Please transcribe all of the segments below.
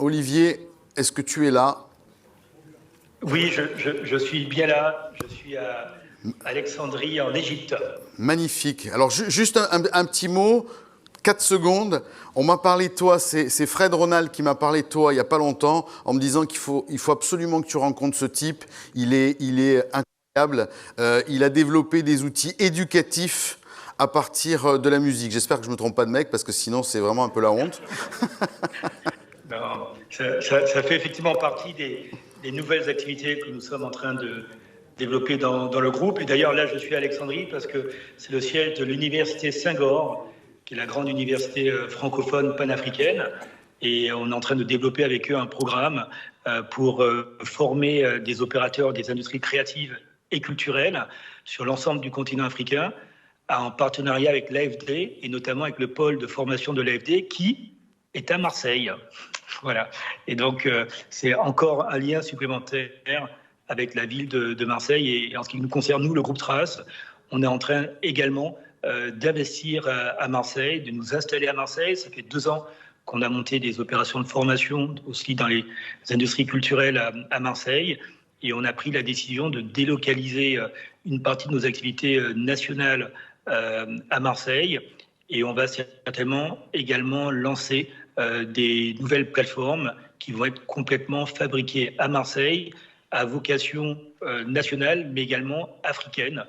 Olivier, est-ce que tu es là? Oui, je suis bien là. Je suis à Alexandrie, en Égypte. Magnifique. Alors, juste un petit mot, 4 secondes. On m'a parlé de toi, c'est Fred Ronald qui m'a parlé de toi il n'y a pas longtemps, en me disant qu'il faut absolument que tu rencontres ce type. Il est incroyable. Il a développé des outils éducatifs à partir de la musique. J'espère que je ne me trompe pas de mec, parce que sinon, c'est vraiment un peu la honte. Non, ça fait effectivement partie des nouvelles activités que nous sommes en train de développer dans le groupe. Et d'ailleurs, là, je suis à Alexandrie parce que c'est le siège de l'université Senghor, qui est la grande université francophone panafricaine. Et on est en train de développer avec eux un programme pour former des opérateurs des industries créatives et culturelles sur l'ensemble du continent africain, en partenariat avec l'AFD et notamment avec le pôle de formation de l'AFD qui est à Marseille. Voilà. Et donc, c'est encore un lien supplémentaire avec la ville de Marseille. Et en ce qui nous concerne, nous, le groupe Trace, on est en train également d'investir à Marseille, de nous installer à Marseille. Ça fait 2 ans qu'on a monté des opérations de formation aussi dans les industries culturelles à Marseille. Et on a pris la décision de délocaliser une partie de nos activités nationales à Marseille. Et on va certainement également lancer des nouvelles plateformes qui vont être complètement fabriquées à Marseille, à vocation nationale, mais également africaine.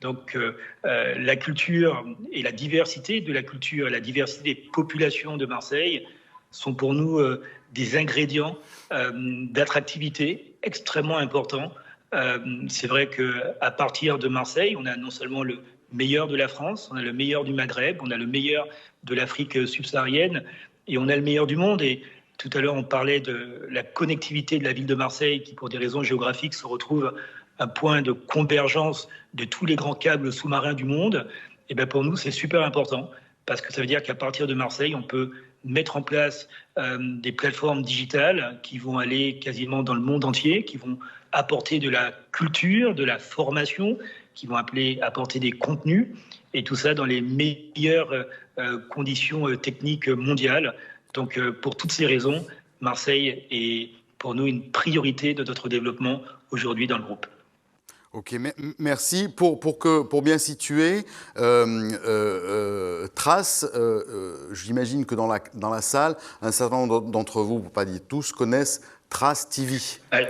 Donc la culture et la diversité de la culture, la diversité des populations de Marseille sont pour nous des ingrédients d'attractivité extrêmement importants. C'est vrai qu'à partir de Marseille, on a non seulement le meilleur de la France, on a le meilleur du Maghreb, on a le meilleur de l'Afrique subsaharienne et on a le meilleur du monde. Et tout à l'heure, on parlait de la connectivité de la ville de Marseille qui, pour des raisons géographiques, se retrouve un point de convergence de tous les grands câbles sous-marins du monde. Et bien pour nous, c'est super important parce que ça veut dire qu'à partir de Marseille, on peut mettre en place des plateformes digitales qui vont aller quasiment dans le monde entier, qui vont apporter de la culture, de la formation, qui vont apporter des contenus, et tout ça dans les meilleures conditions techniques mondiales. Donc pour toutes ces raisons, Marseille est pour nous une priorité de notre développement aujourd'hui dans le groupe. Ok, merci. Pour bien situer, Trace, j'imagine que dans la salle, un certain nombre d'entre vous, pour ne pas dire tous, connaissent Trace TV. Ouais.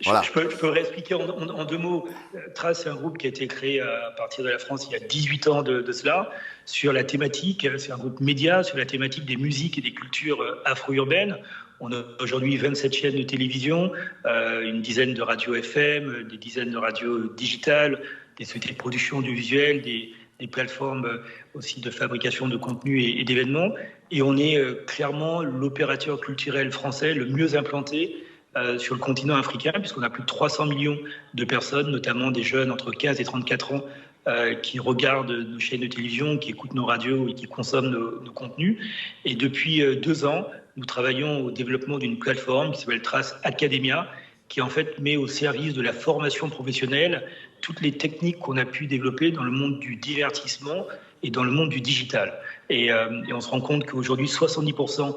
Voilà. Je peux réexpliquer en 2 mots. Trace, c'est un groupe qui a été créé à partir de la France il y a 18 ans de cela, sur la thématique, c'est un groupe média, sur la thématique des musiques et des cultures afro-urbaines. On a aujourd'hui 27 chaînes de télévision, une dizaine de radios FM, des dizaines de radios digitales, des sociétés de production du visuel, des plateformes aussi de fabrication de contenu et d'événements. Et on est clairement l'opérateur culturel français le mieux implanté sur le continent africain, puisqu'on a plus de 300 millions de personnes, notamment des jeunes entre 15 et 34 ans, qui regardent nos chaînes de télévision, qui écoutent nos radios et qui consomment nos contenus. Et depuis 2 ans, nous travaillons au développement d'une plateforme qui s'appelle Trace Academia, qui en fait met au service de la formation professionnelle toutes les techniques qu'on a pu développer dans le monde du divertissement et dans le monde du digital. Et on se rend compte qu'aujourd'hui, 70%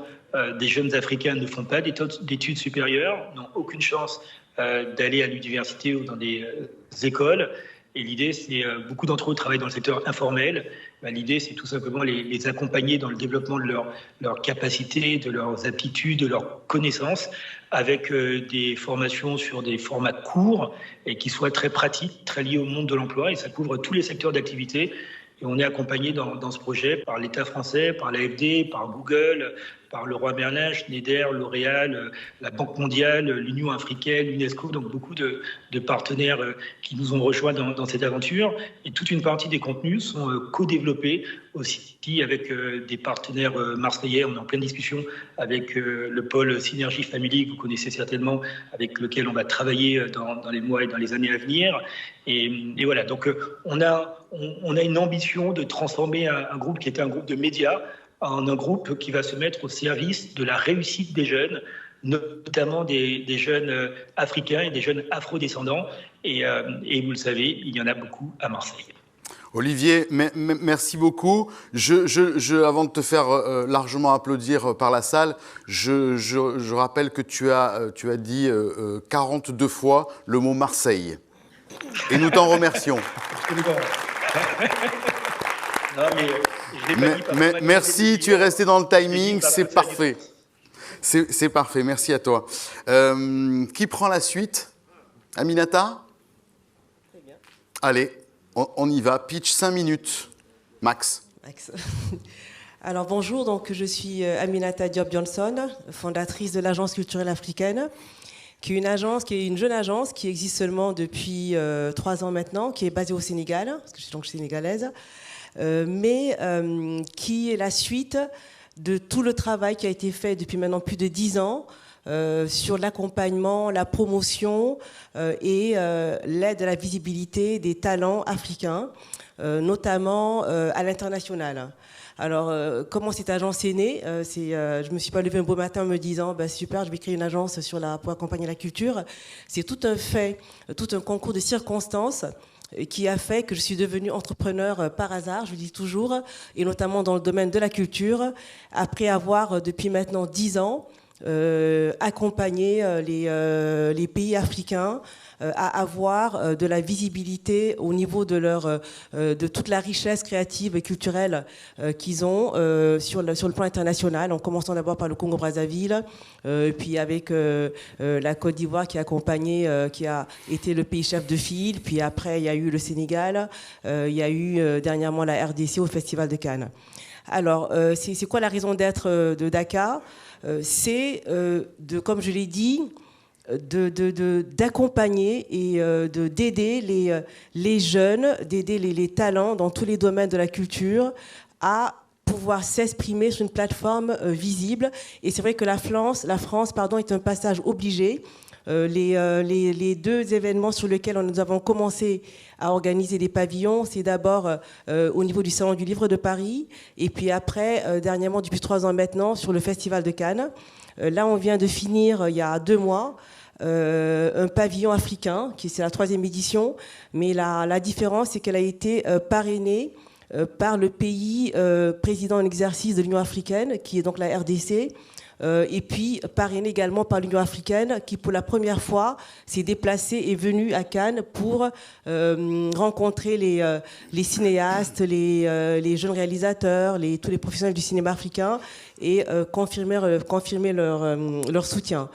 des jeunes Africains ne font pas d'études supérieures, n'ont aucune chance d'aller à l'université ou dans des écoles. Et l'idée, c'est beaucoup d'entre eux travaillent dans le secteur informel. L'idée, c'est tout simplement les accompagner dans le développement de leurs capacités, de leurs aptitudes, de leurs connaissances, avec des formations sur des formats courts et qui soient très pratiques, très liés au monde de l'emploi. Et ça couvre tous les secteurs d'activité. Et on est accompagné dans ce projet par l'État français, par l'AFD, par Google, par Leroy Merlin, Schneider, L'Oréal, la Banque mondiale, l'Union africaine, l'UNESCO, donc beaucoup de partenaires qui nous ont rejoints dans cette aventure. Et toute une partie des contenus sont co-développés aussi avec des partenaires marseillais. On est en pleine discussion avec le pôle Synergie Family, que vous connaissez certainement, avec lequel on va travailler dans les mois et dans les années à venir. Et voilà, donc on a une ambition de transformer un groupe qui était un groupe de médias en un groupe qui va se mettre au service de la réussite des jeunes, notamment des jeunes africains et des jeunes afro-descendants. Et vous le savez, il y en a beaucoup à Marseille. Olivier, merci beaucoup. Avant de te faire largement applaudir par la salle, je rappelle que tu as dit 42 fois le mot Marseille. Et nous t'en remercions. Non, mais merci, tu es resté dans le timing, c'est parfait. C'est parfait, merci à toi. Qui prend la suite? Aminata? Très bien. Allez, on y va. Pitch 5 minutes, max. Alors bonjour, donc, je suis Aminata Diop Johnson, fondatrice de l'Agence culturelle africaine, qui est une jeune agence qui existe seulement depuis 3 ans maintenant, qui est basée au Sénégal, parce que je suis donc sénégalaise, mais qui est la suite de tout le travail qui a été fait depuis maintenant plus de 10 ans sur l'accompagnement, la promotion et l'aide à la visibilité des talents africains, notamment à l'international. Alors, comment cette agence est née? Je ne me suis pas levée un beau matin en me disant super, je vais créer une agence pour accompagner la culture. C'est tout un concours de circonstances qui a fait que je suis devenue entrepreneur par hasard, je le dis toujours, et notamment dans le domaine de la culture, après avoir, depuis maintenant 10 ans, accompagné les pays africains à avoir de la visibilité au niveau de toute la richesse créative et culturelle qu'ils ont sur le plan international, en commençant d'abord par le Congo-Brazzaville, puis avec la Côte d'Ivoire qui a accompagné, qui a été le pays chef de file, puis après il y a eu le Sénégal, il y a eu dernièrement la RDC au Festival de Cannes. Alors, c'est quoi la raison d'être de Dakar? C'est, comme je l'ai dit, d'accompagner et d'aider les jeunes, d'aider les talents dans tous les domaines de la culture à pouvoir s'exprimer sur une plateforme visible. Et c'est vrai que la France, est un passage obligé. Les 2 événements sur lesquels nous avons commencé à organiser des pavillons, c'est d'abord au niveau du Salon du Livre de Paris, et puis après, dernièrement, depuis 3 ans maintenant, sur le Festival de Cannes. Là, on vient de finir, il y a 2 mois, un pavillon africain, c'est la 3e édition, mais la différence, c'est qu'elle a été parrainée par le pays président en exercice de l'Union africaine, qui est donc la RDC, et puis parrainé également par l'Union africaine, qui pour la première fois s'est déplacée et venue à Cannes pour rencontrer les cinéastes, les jeunes réalisateurs, tous les professionnels du cinéma africain, et confirmer leur soutien.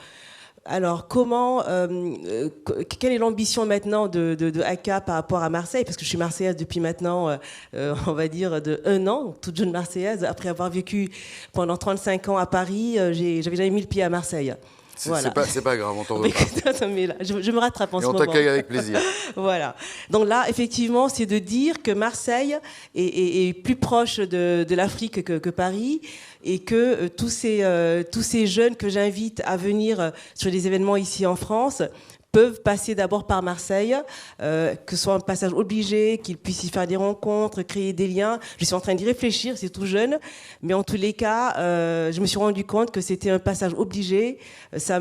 Alors, quelle est l'ambition maintenant de ACA par rapport à Marseille? Parce que je suis marseillaise depuis maintenant, on va dire, de 1 an, toute jeune marseillaise. Après avoir vécu pendant 35 ans à Paris, j'avais jamais mis le pied à Marseille. Voilà. C'est pas grave, on t'en veut pas. Mais là, je me rattrape en ce moment. Et on t'accueille avec plaisir. Voilà. Donc là, effectivement, c'est de dire que Marseille est plus proche de l'Afrique que Paris, et que tous ces jeunes que j'invite à venir sur des événements ici en France peuvent passer d'abord par Marseille, que ce soit un passage obligé, qu'ils puissent y faire des rencontres, créer des liens. Je suis en train d'y réfléchir, c'est tout jeune, mais en tous les cas, je me suis rendu compte que c'était un passage obligé. Ça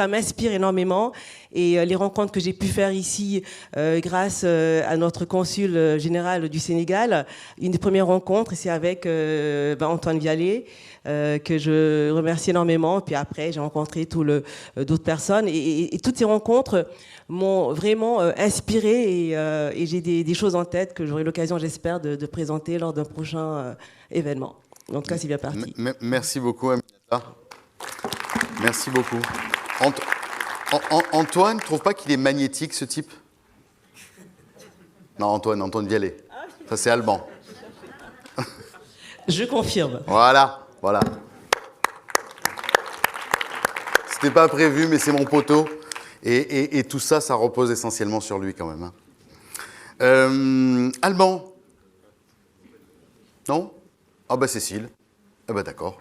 m'inspire énormément. Et les rencontres que j'ai pu faire ici, grâce à notre consul général du Sénégal, une des premières rencontres, c'est avec Antoine Vialet, que je remercie énormément. Puis après, j'ai rencontré d'autres personnes. Et toutes ces rencontres m'ont vraiment inspirée, et j'ai des choses en tête que j'aurai l'occasion, j'espère, de présenter lors d'un prochain événement. En tout cas, c'est bien parti. Merci beaucoup, Aminata. Merci beaucoup. Antoine, trouve pas qu'il est magnétique, ce type? Non, Antoine Vialet. Ça, c'est Alban. Je confirme. Voilà. C'était pas prévu, mais c'est mon poteau. Et tout ça, ça repose essentiellement sur lui, quand même. Alban? Non? Ah bah Cécile. Ah bah d'accord.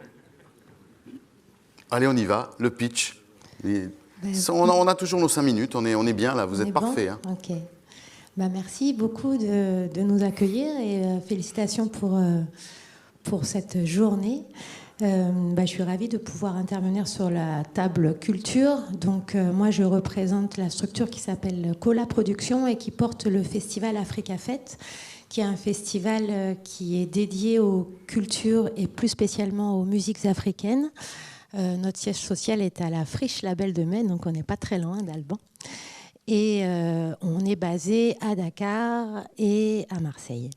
Allez, on y va. Le pitch. On a toujours nos 5 minutes. On est bien, là. Vous êtes parfait. Hein. Ok. Merci beaucoup de nous accueillir, et félicitations pour cette journée. Je suis ravie de pouvoir intervenir sur la table culture. Donc, moi, je représente la structure qui s'appelle Cola Productions et qui porte le festival Africa Fête, qui est un festival qui est dédié aux cultures et plus spécialement aux musiques africaines. Notre siège social est à la Friche La Belle de Mai, donc on n'est pas très loin d'Alban. Et on est basé à Dakar et à Marseille.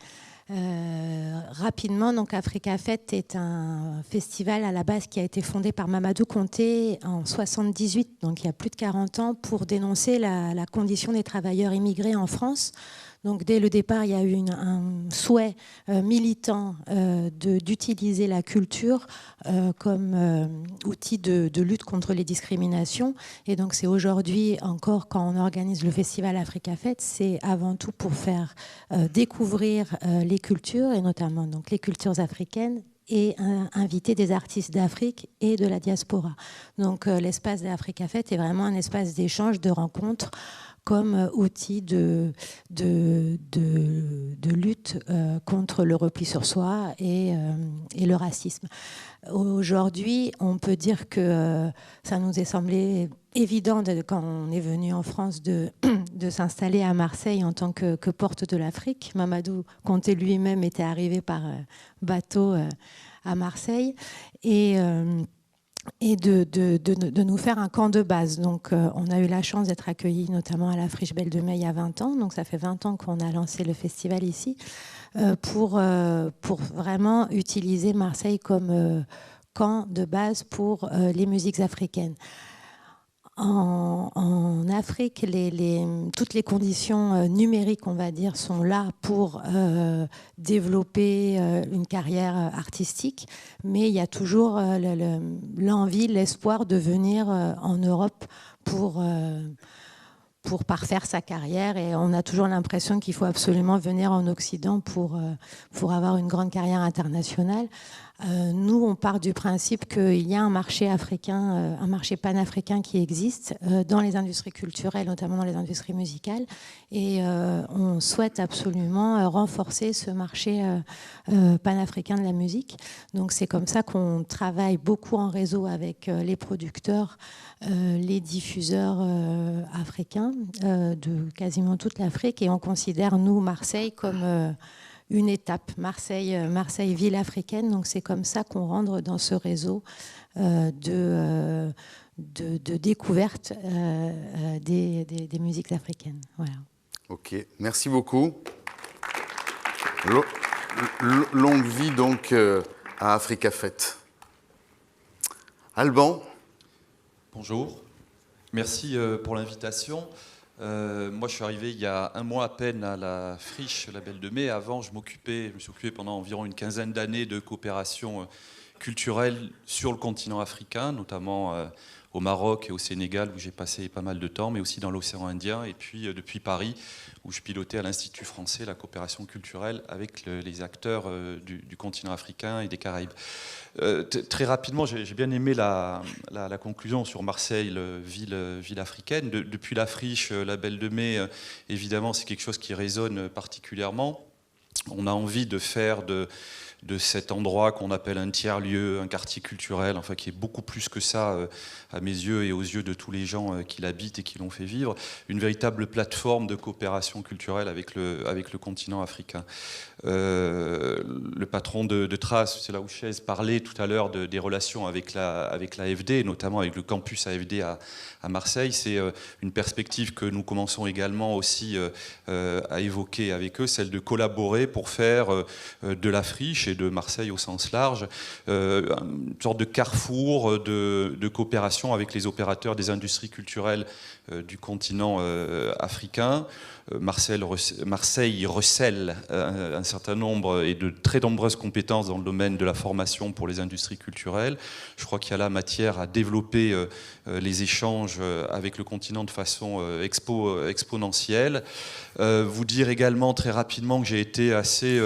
Rapidement, donc Africa Fête est un festival à la base qui a été fondé par Mamadou Konté en 78, donc il y a plus de 40 ans, pour dénoncer la condition des travailleurs immigrés en France. Donc dès le départ, il y a eu un souhait militant d'utiliser la culture comme outil de lutte contre les discriminations. Et donc c'est aujourd'hui encore, quand on organise le festival Africa Fête, c'est avant tout pour faire découvrir les cultures, et notamment donc, les cultures africaines, et inviter des artistes d'Afrique et de la diaspora. Donc l'espace d'Africa Fête est vraiment un espace d'échange, de rencontres, comme outil de lutte contre le repli sur soi et le racisme. Aujourd'hui, on peut dire que ça nous est semblé évident, quand on est venu en France, de s'installer à Marseille en tant que porte de l'Afrique. Mamadou Konté lui-même était arrivé par bateau à Marseille. Et de nous faire un camp de base. Donc, on a eu la chance d'être accueillis notamment à la Friche Belle de Mai il y a 20 ans. Donc, ça fait 20 ans qu'on a lancé le festival ici pour vraiment utiliser Marseille comme camp de base pour les musiques africaines. En Afrique, toutes les conditions numériques, on va dire, sont là pour développer une carrière artistique, mais il y a toujours l'envie, l'espoir de venir en Europe pour parfaire sa carrière, et on a toujours l'impression qu'il faut absolument venir en Occident pour avoir une grande carrière internationale. Nous, on part du principe qu'il y a un marché africain, un marché panafricain qui existe dans les industries culturelles, notamment dans les industries musicales, et on souhaite absolument renforcer ce marché panafricain de la musique. Donc c'est comme ça qu'on travaille beaucoup en réseau avec les producteurs, les diffuseurs africains de quasiment toute l'Afrique, et on considère, nous, Marseille, comme une étape, Marseille, ville africaine. Donc c'est comme ça qu'on rentre dans ce réseau de découverte des musiques africaines. Voilà. Ok, merci beaucoup. Longue vie donc à Africa Fête. Alban. Bonjour, merci pour l'invitation. Moi, je suis arrivé il y a un mois à peine à la Friche La Belle de Mai. Avant, je me suis occupé pendant environ une quinzaine d'années de coopération culturelle sur le continent africain, notamment au Maroc et au Sénégal, où j'ai passé pas mal de temps, mais aussi dans l'océan Indien, et puis depuis Paris, où je pilotais à l'Institut français la coopération culturelle avec les acteurs du continent africain et des Caraïbes. Très rapidement, j'ai bien aimé la conclusion sur Marseille, ville africaine. Depuis la Friche, La Belle de Mai, évidemment, c'est quelque chose qui résonne particulièrement. On a envie de faire de cet endroit qu'on appelle un tiers-lieu, un quartier culturel, enfin qui est beaucoup plus que ça à mes yeux et aux yeux de tous les gens qui l'habitent et qui l'ont fait vivre, une véritable plateforme de coopération culturelle avec le continent africain. Le patron de Trace, c'est là où Chez parlait tout à l'heure des relations avec l'AFD, notamment avec le campus AFD à Marseille. C'est une perspective que nous commençons également aussi à évoquer avec eux, celle de collaborer pour faire de la Friche et de Marseille au sens large une sorte de carrefour de coopération avec les opérateurs des industries culturelles du continent africain. Marseille recèle un certain nombre et de très nombreuses compétences dans le domaine de la formation pour les industries culturelles. Je crois qu'il y a là matière à développer les échanges avec le continent de façon exponentielle. Vous dire également très rapidement que j'ai été assez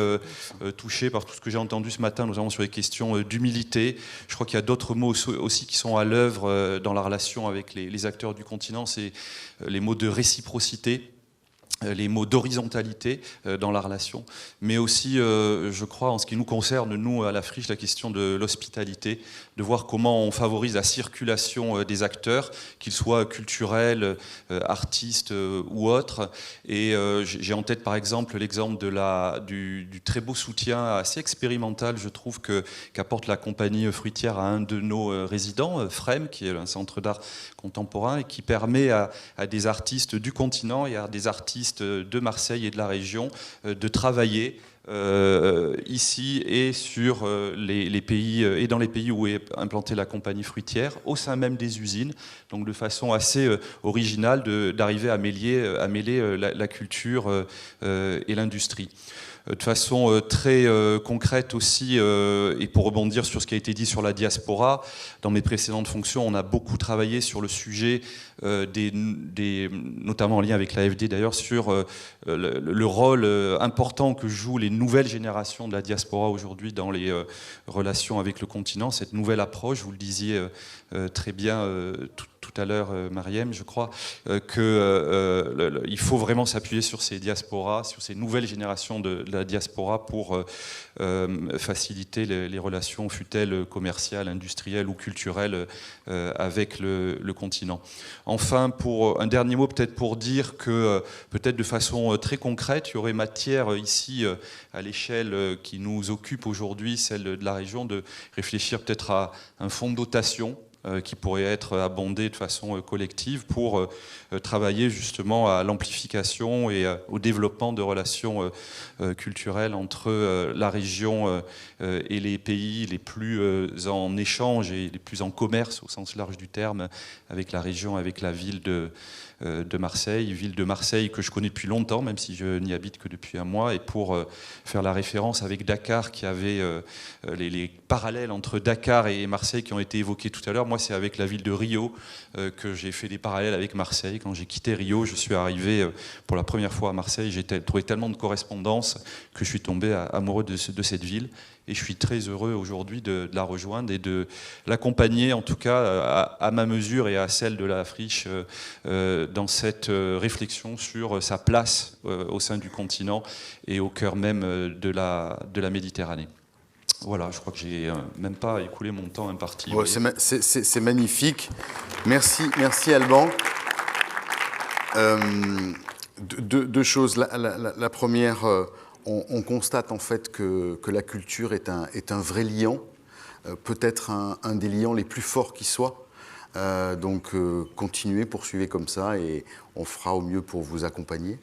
touché par tout ce que j'ai entendu ce matin, notamment sur les questions d'humilité. Je crois qu'il y a d'autres mots aussi qui sont à l'œuvre dans la relation avec les acteurs du continent, c'est les mots de réciprocité. les mots d'horizontalité dans la relation, mais aussi, je crois, en ce qui nous concerne, nous, à la Friche, la question de l'hospitalité, de voir comment on favorise la circulation des acteurs, qu'ils soient culturels, artistes ou autres. Et j'ai en tête, par exemple, l'exemple du très beau soutien assez expérimental, je trouve, qu'apporte la compagnie fruitière à un de nos résidents, FREM, qui est un centre d'art contemporain, et qui permet à des artistes du continent et à des artistes de Marseille et de la région de travailler ici et sur les pays et dans les pays où est implantée la compagnie fruitière, au sein même des usines, donc de façon assez originale d'arriver à mêler la culture et l'industrie. De façon très concrète aussi, et pour rebondir sur ce qui a été dit sur la diaspora, dans mes précédentes fonctions, on a beaucoup travaillé sur le sujet, notamment en lien avec l'AFD d'ailleurs, sur le rôle important que jouent les nouvelles générations de la diaspora aujourd'hui dans les relations avec le continent, cette nouvelle approche, vous le disiez très bien tout à l'heure, Mariem, je crois, qu'il faut vraiment s'appuyer sur ces diasporas, sur ces nouvelles générations de la diaspora pour faciliter les relations, fût-elles commerciales, industrielles ou culturelles, avec le continent. Enfin, pour un dernier mot, peut-être pour dire que, peut-être de façon très concrète, il y aurait matière ici, à l'échelle qui nous occupe aujourd'hui, celle de la région, de réfléchir peut-être à un fonds de dotation qui pourrait être abondé de façon collective pour travailler justement à l'amplification et au développement de relations culturelles entre la région et les pays les plus en échange et les plus en commerce au sens large du terme avec la région, avec la ville de Marseille, ville de Marseille que je connais depuis longtemps, même si je n'y habite que depuis un mois, et pour faire la référence avec Dakar, qui avait les parallèles entre Dakar et Marseille qui ont été évoqués tout à l'heure. Moi, c'est avec la ville de Rio que j'ai fait des parallèles avec Marseille. Quand j'ai quitté Rio, je suis arrivé pour la première fois à Marseille, j'ai trouvé tellement de correspondances que je suis tombé amoureux de cette ville. Et je suis très heureux aujourd'hui de la rejoindre et de l'accompagner, en tout cas à ma mesure et à celle de la Friche, dans cette réflexion sur sa place au sein du continent et au cœur même de la Méditerranée. Voilà, je crois que j'ai même pas écoulé mon temps imparti. Ouais, c'est magnifique. Merci Alban. Deux choses. La première... On constate en fait que la culture est un vrai liant, peut-être un des liants les plus forts qui soit. Donc continuez, poursuivez comme ça et on fera au mieux pour vous accompagner.